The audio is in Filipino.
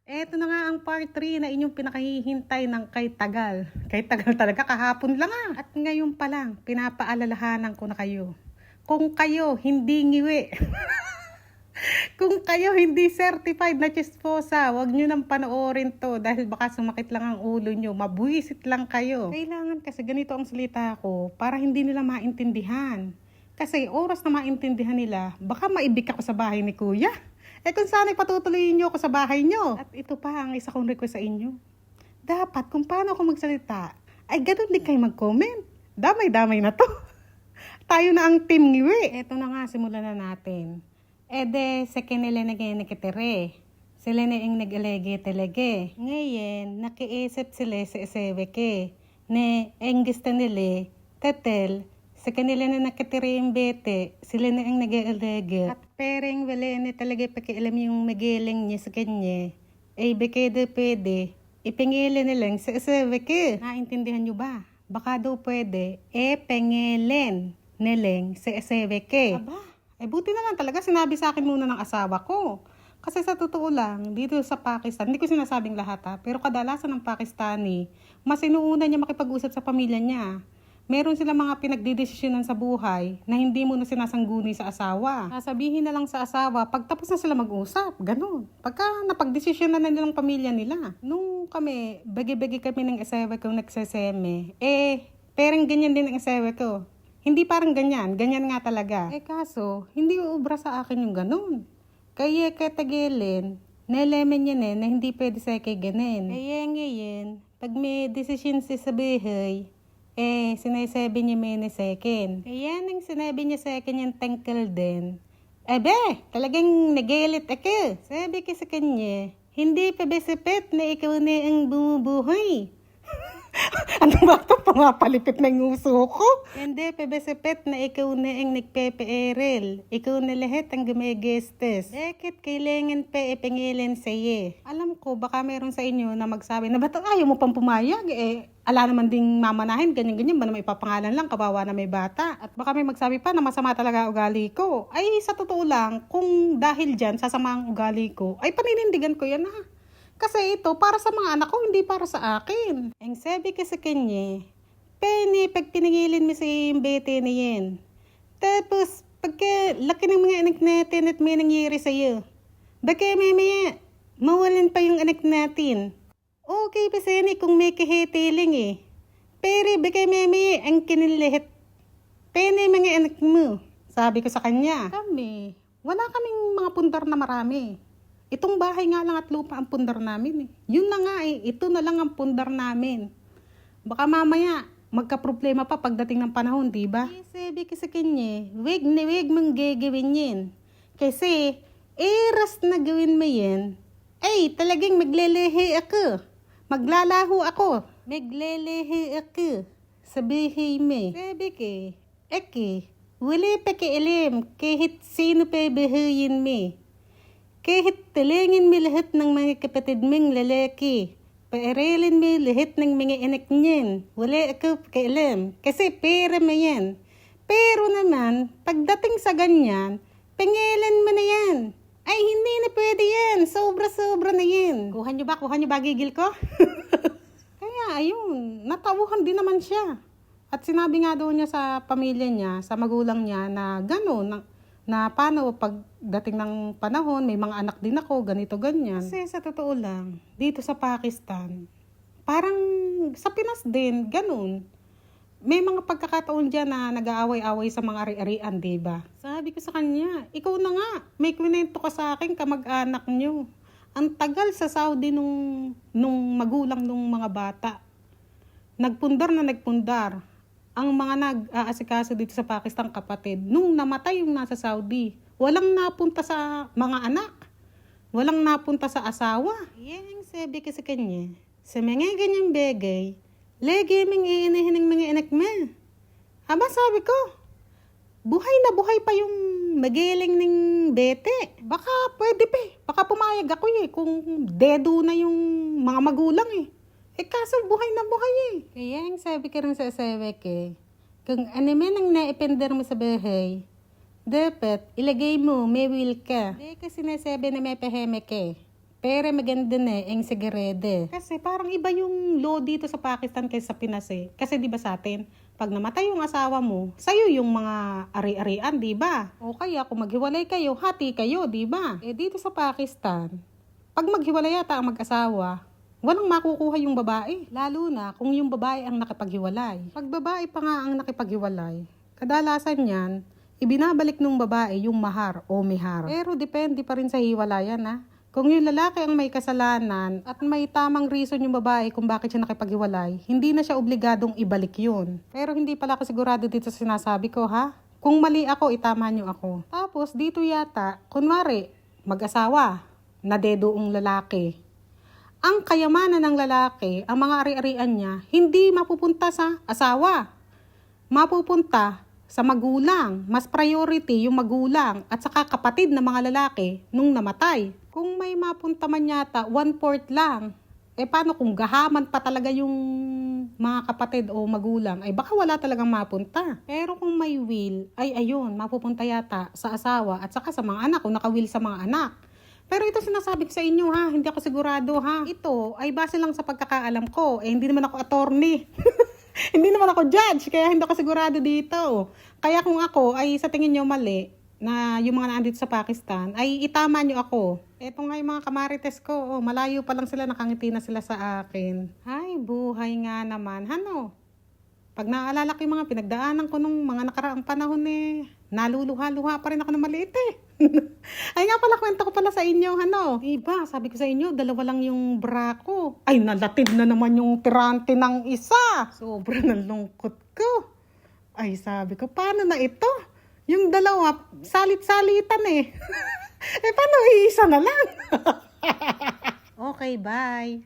Eto na nga ang part 3 na inyong pinakahihintay ng kay tagal. Kay tagal talaga, kahapon lang ah. At ngayon pa lang, pinapaalalahanan ko na kayo. Kung kayo hindi ngiwi, kung kayo hindi certified na chisposa, wag nyo nang panoorin to dahil baka sumakit lang ang ulo nyo, mabuwisit lang kayo. Kailangan kasi ganito ang salita ko para hindi nila maintindihan. Kasi oras na maintindihan nila, baka maibig ako sa bahay ni kuya. Kung sana'y patutuloyin nyo ako sa bahay nyo. At ito pa ang isa kong request sa inyo. Dapat kung paano ako magsalita, ay ganun din kayo mag-comment. Damay-damay na to. Tayo na ang team ngiwi. Eto na nga, simulan na natin. Ede, sa kinila nag-enekitere. Sila na yung nag-alege telege. Ngayon, nakiisip sila sa esewe ke. Ne, ang gusto nila, tetel, sa kanila na nakatira yung bete, sila na ang nag-aalege. At pereng wala na talaga pakialam yung magiling niya sa kanya. Ay bakeda pwede, ipingilin na lang sa asawa ka. Naintindihan nyo ba? Baka daw pwede, pengilin na lang sa asawa ka. Aba, ay buti naman talaga sinabi sa akin muna ng asawa ko. Kasi sa totoo lang, dito sa Pakistan, hindi ko sinasabing lahat ha, pero kadalasan ng Pakistani, mas inuuna niya makipag-usap sa pamilya niya. Meron sila mga pinagdidesisyonan sa buhay na hindi mo na sinasangguni sa asawa. Sasabihin na lang sa asawa, pagtapos na sila mag-usap, ganun. Pagka napagdesisyon na nilang pamilya nila. Nung kami, bagi-bagi kami ng asawa ko nagsaseme, parang ganyan din ang asawa ko. Hindi parang ganyan nga talaga. Kaso, hindi uubra sa akin yung ganun. Kaya katagilin, nalaman niya na hindi pwede sa kay ganin. Kaya ngayon, pag may desisyon siya sa bahay, sinasabi niya may second. Kaya nang sinabi niya sa akin yung tangkal din, talagang nagalit ako. Sabi ko sa kanya, hindi pa ba sapit na ikaw na ang bumubuhay? Ano ba ito? Pumapalipit na yung uso ko. Hindi pa ba sapit na ikaw na ang nagpepeeril? Ikaw na lahat ang gumagastos. Bakit kailangan pa ipingilin sa'yo? Alam ko, baka meron sa inyo na magsabi na ba't ayaw mo pang pumayag? Ala naman ding mamanahin, ganyan-ganyan ba na may papangalan lang, kawawa na may bata. At baka may magsabi pa na masama talaga ugali ko. Ay, sa totoo lang, kung dahil dyan, sasama ang ugali ko, ay paninindigan ko yan ha. Kasi ito, para sa mga anak ko, hindi para sa akin. Ang sabi ko sa kanya, Penny, pag pinigilin mo sa yung bete na yan. Tapos, pagka laki ng mga anak natin at may nangyari sa'yo, baka mamaya, mawalan pa yung anak natin. Okay pa sana kung may kahitiling Pero baka mamaya, ang kinilahat. Penny mga anak mo. Sabi ko sa kanya, kami, wala kaming mga pundar na marami. Itong bahay nga lang at lupa ang pundar namin Yun na nga ito na lang ang pundar namin. Baka mamaya, magka-problema pa pagdating ng panahon, di ba? Sabi ko sa kanya, wag na wag mong gagawin yan. Kasi, eras na gawin mo yan, ay talagang maglelehe ako. Maglalaho ako. Maglelehe ako. Sabihin mo. Sabi ko, wala pa kailam kahit sino pa bahayin mo. Kahit talangin mo lahat ng mga kapatid mong lalaki, paaralin mo lahat ng mga anak niyan, wala ako kailam, kasi pera mo yan. Pero naman, pagdating sa ganyan, pangalan mo na yan. Ay, hindi na pwede yan, sobra-sobra na yan. Kuha nyo ba gigil ko? Kaya ayun, natauhan din naman siya. At sinabi nga daw niya sa pamilya niya, sa magulang niya na gano'n, na paano pagdating ng panahon, may mga anak din ako, ganito, ganyan. Kasi sa totoo lang, dito sa Pakistan, parang sa Pinas din, ganun. May mga pagkakataon dyan na nag-aaway-away sa mga ari-arian, diba? Sabi ko sa kanya, ikaw na nga, may kwento ka sa akin, kamag-anak nyo. Ang tagal sa Saudi nung magulang nung mga bata. Nagpundar. Ang mga nag-aasikaso dito sa Pakistan kapatid, nung namatay yung nasa Saudi, walang napunta sa mga anak. Walang napunta sa asawa. Yan ang sabi ko sa kanya. Sa mga ganyang bagay, lagi mong iinahin ng mga anak mo. Aba sabi ko, buhay na buhay pa yung magiling ng bete. Baka pwede pa Baka pumayag ako kung dedo na yung mga magulang kaso buhay na buhay Kaya ang sabi ko rin sa asawa ko, kung ano man ang naipender mo sa bahay, dapat ilagay mo, may will ka. Hindi ka sinasabi na may paheme ka. Pero maganda na ang segregede. Kasi parang iba yung law dito sa Pakistan kaysa sa Pinas eh. Kasi di ba sa atin, pag namatay yung asawa mo, sa'yo yung mga ari-arian, di ba? O kaya kung maghiwalay kayo, hati kayo, di ba? Eh dito sa Pakistan, pag maghiwalay yata ang mag-asawa, walang makukuha yung babae. Lalo na kung yung babae ang nakipaghiwalay. Pag babae pa nga ang nakipaghiwalay, kadalasan yan, ibinabalik ng babae yung mahar o mihar. Pero depende pa rin sa hiwalayan ha. Kung yung lalaki ang may kasalanan at may tamang reason yung babae kung bakit siya nakipaghiwalay, hindi na siya obligadong ibalik yun. Pero hindi pala ako sigurado dito sa sinasabi ko ha. Kung mali ako, itama nyo ako. Tapos dito yata, kunwari, mag-asawa, nadedoong lalaki. Ang kayamanan ng lalaki, ang mga ari-arian niya, hindi mapupunta sa asawa. Mapupunta sa magulang. Mas priority yung magulang at saka kapatid ng mga lalaki nung namatay. Kung may mapunta man yata, 1/4 lang. Eh paano kung gahaman pa talaga yung mga kapatid o magulang? Ay baka wala talagang mapunta. Pero kung may will, ay ayun, mapupunta yata sa asawa at saka sa mga anak kung naka-will sa mga anak. Pero ito sinasabi ko sa inyo ha, hindi ako sigurado ha. Ito ay base lang sa pagkakaalam ko. Eh hindi naman ako attorney. Hindi naman ako judge, kaya hindi ako sigurado dito. Kaya kung ako ay sa tingin nyo mali, na yung mga naandito sa Pakistan, ay itama nyo ako. Eto nga yung mga kamarites ko, malayo pa lang sila, nakangiti na sila sa akin. Ay, buhay nga naman. Ano? Pag naaalala ko yung mga pinagdaanan ko nung mga nakaraang panahon naluluha-luha pa rin ako ng maliit eh. Ay nga pala, kwento ko pala sa inyo, Iba, sabi ko sa inyo, 2 lang yung bra ko. Ay, nalatid na naman yung tirante ng isa. Sobrang nalungkot ko. Ay, sabi ko, paano na ito? Yung 2, salit-salitan eh. Eh, paano iisa na lang? Okay, bye.